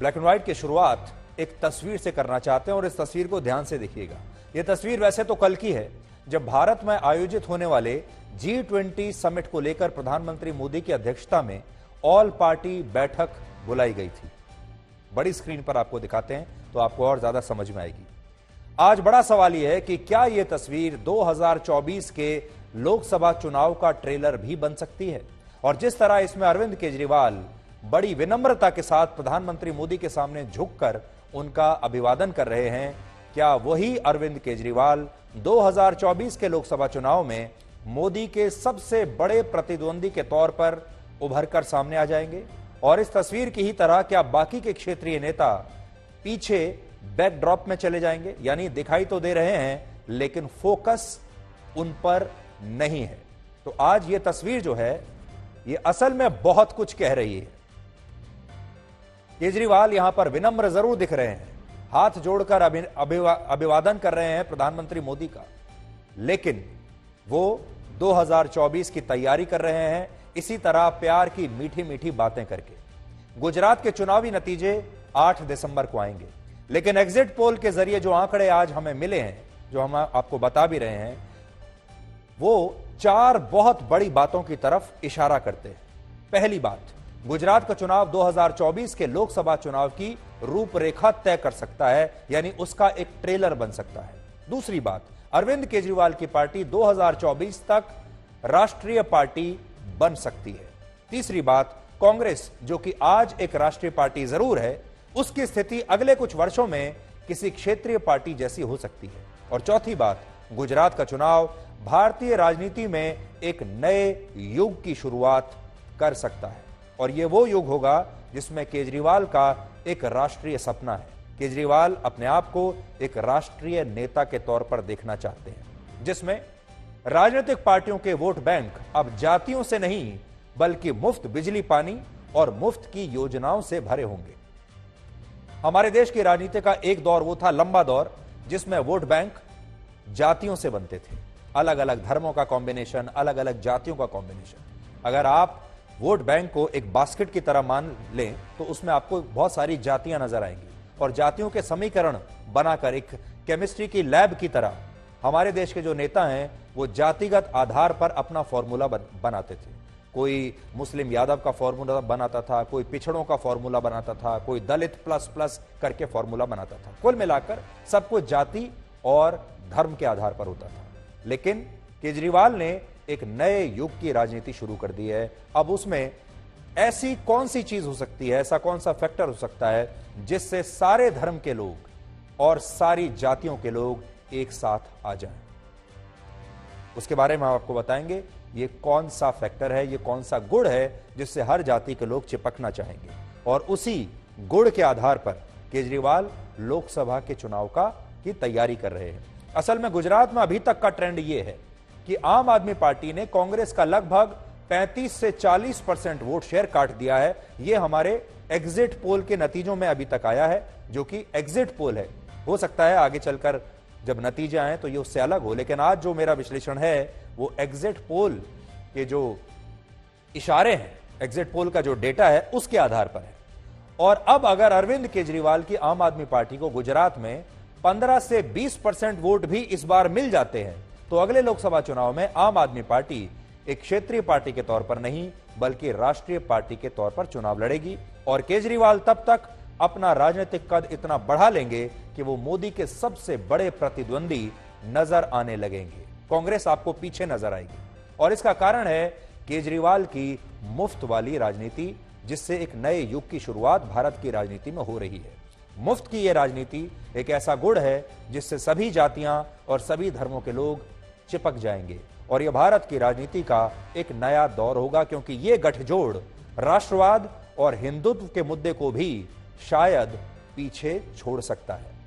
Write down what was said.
Black and white की शुरुआत एक तस्वीर से करना चाहते हैं और इस तस्वीर को ध्यान से देखिएगा। यह तस्वीर वैसे तो कल की है, जब भारत में आयोजित होने वाले G20 समिट को लेकर प्रधानमंत्री मोदी की अध्यक्षता में ऑल पार्टी बैठक बुलाई गई थी। बड़ी स्क्रीन पर आपको दिखाते हैं तो आपको और ज्यादा समझ में आएगी। आज बड़ा सवाल यह है कि क्या यह तस्वीर 2024 के लोकसभा चुनाव का ट्रेलर भी बन सकती है। और जिस तरह इसमें अरविंद केजरीवाल बड़ी विनम्रता के साथ प्रधानमंत्री मोदी के सामने झुककर उनका अभिवादन कर रहे हैं, क्या वही अरविंद केजरीवाल 2024 के लोकसभा चुनाव में मोदी के सबसे बड़े प्रतिद्वंदी के तौर पर उभर कर सामने आ जाएंगे? और इस तस्वीर की ही तरह क्या बाकी के क्षेत्रीय नेता पीछे बैकड्रॉप में चले जाएंगे? यानी दिखाई तो दे रहे हैं लेकिन फोकस उन पर नहीं है। तो आज यह तस्वीर जो है यह असल में बहुत कुछ कह रही है। केजरीवाल यहां पर विनम्र जरूर दिख रहे हैं, हाथ जोड़कर अभिवादन कर रहे हैं प्रधानमंत्री मोदी का, लेकिन वो 2024 की तैयारी कर रहे हैं इसी तरह प्यार की मीठी मीठी बातें करके। गुजरात के चुनावी नतीजे 8 दिसंबर को आएंगे, लेकिन एग्जिट पोल के जरिए जो आंकड़े आज हमें मिले हैं, जो हम आपको बता भी रहे हैं, वो 4 बहुत बड़ी बातों की तरफ इशारा करते हैं। पहली बात, गुजरात का चुनाव 2024 के लोकसभा चुनाव की रूपरेखा तय कर सकता है, यानी उसका एक ट्रेलर बन सकता है। दूसरी बात, अरविंद केजरीवाल की पार्टी 2024 तक राष्ट्रीय पार्टी बन सकती है। तीसरी बात, कांग्रेस जो कि आज एक राष्ट्रीय पार्टी जरूर है, उसकी स्थिति अगले कुछ वर्षों में किसी क्षेत्रीय पार्टी जैसी हो सकती है। और चौथी बात, गुजरात का चुनाव भारतीय राजनीति में एक नए युग की शुरुआत कर सकता है, और यह वो युग होगा जिसमें केजरीवाल का एक राष्ट्रीय सपना है। केजरीवाल अपने आप को एक राष्ट्रीय नेता के तौर पर देखना चाहते हैं, जिसमें राजनीतिक पार्टियों के वोट बैंक अब जातियों से नहीं बल्कि मुफ्त बिजली पानी और मुफ्त की योजनाओं से भरे होंगे। हमारे देश की राजनीति का एक दौर वो था, लंबा दौर, जिसमें वोट बैंक जातियों से बनते थे, अलग अलग धर्मों का कॉम्बिनेशन, अलग अलग जातियों का कॉम्बिनेशन। अगर आप वोट बैंक को एक बास्केट की तरह मान लें तो उसमें आपको बहुत सारी जातियां नजर आएंगी, और जातियों के समीकरण बनाकर एक केमिस्ट्री की लैब की तरह हमारे देश के जो नेता हैं वो जातिगत आधार पर अपना फॉर्मूला बनाते थे। कोई मुस्लिम यादव का फॉर्मूला बनाता था, कोई पिछड़ों का फॉर्मूला बनाता था, कोई दलित प्लस प्लस करके फॉर्मूला बनाता था। कुल मिलाकर सब कुछ जाति और धर्म के आधार पर होता था। लेकिन केजरीवाल ने एक नए युग की राजनीति शुरू कर दी है। अब उसमें ऐसी कौन सी चीज हो सकती है, ऐसा कौन सा फैक्टर हो सकता है जिससे सारे धर्म के लोग और सारी जातियों के लोग एक साथ आ जाएं? उसके बारे में हम आपको बताएंगे। ये कौन सा फैक्टर है, ये कौन सा गुण है जिससे हर जाति के लोग चिपकना चाहेंगे, और उसी गुण के आधार पर केजरीवाल लोकसभा के चुनाव की तैयारी कर रहे हैं। असल में गुजरात में अभी तक का ट्रेंड यह है कि आम आदमी पार्टी ने कांग्रेस का लगभग 35 से 40% वोट शेयर काट दिया है। यह हमारे एग्जिट पोल के नतीजों में अभी तक आया है, जो कि एग्जिट पोल है। हो सकता है आगे चलकर जब नतीजे आए तो ये उससे अलग हो, लेकिन आज जो मेरा विश्लेषण है वो एग्जिट पोल के जो इशारे हैं, एग्जिट पोल का जो डेटा है उसके आधार पर है। और अब अगर अरविंद केजरीवाल की आम आदमी पार्टी को गुजरात में 15 से 20% वोट भी इस बार मिल जाते हैं तो अगले लोकसभा चुनाव में आम आदमी पार्टी एक क्षेत्रीय पार्टी के तौर पर नहीं बल्कि राष्ट्रीय पार्टी के तौर पर चुनाव लड़ेगी, और केजरीवाल तब तक अपना राजनीतिक कद इतना बढ़ा लेंगे कि वो मोदी के सबसे बड़े प्रतिद्वंदी नजर आने लगेंगे। कांग्रेस आपको पीछे नजर आएगी, और इसका कारण है केजरीवाल की मुफ्त वाली राजनीति, जिससे एक नए युग की शुरुआत भारत की राजनीति में हो रही है। मुफ्त की यह राजनीति एक ऐसा गुण है जिससे सभी जातियां और सभी धर्मों के लोग चिपक जाएंगे, और यह भारत की राजनीति का एक नया दौर होगा, क्योंकि यह गठजोड़ राष्ट्रवाद और हिंदुत्व के मुद्दे को भी शायद पीछे छोड़ सकता है।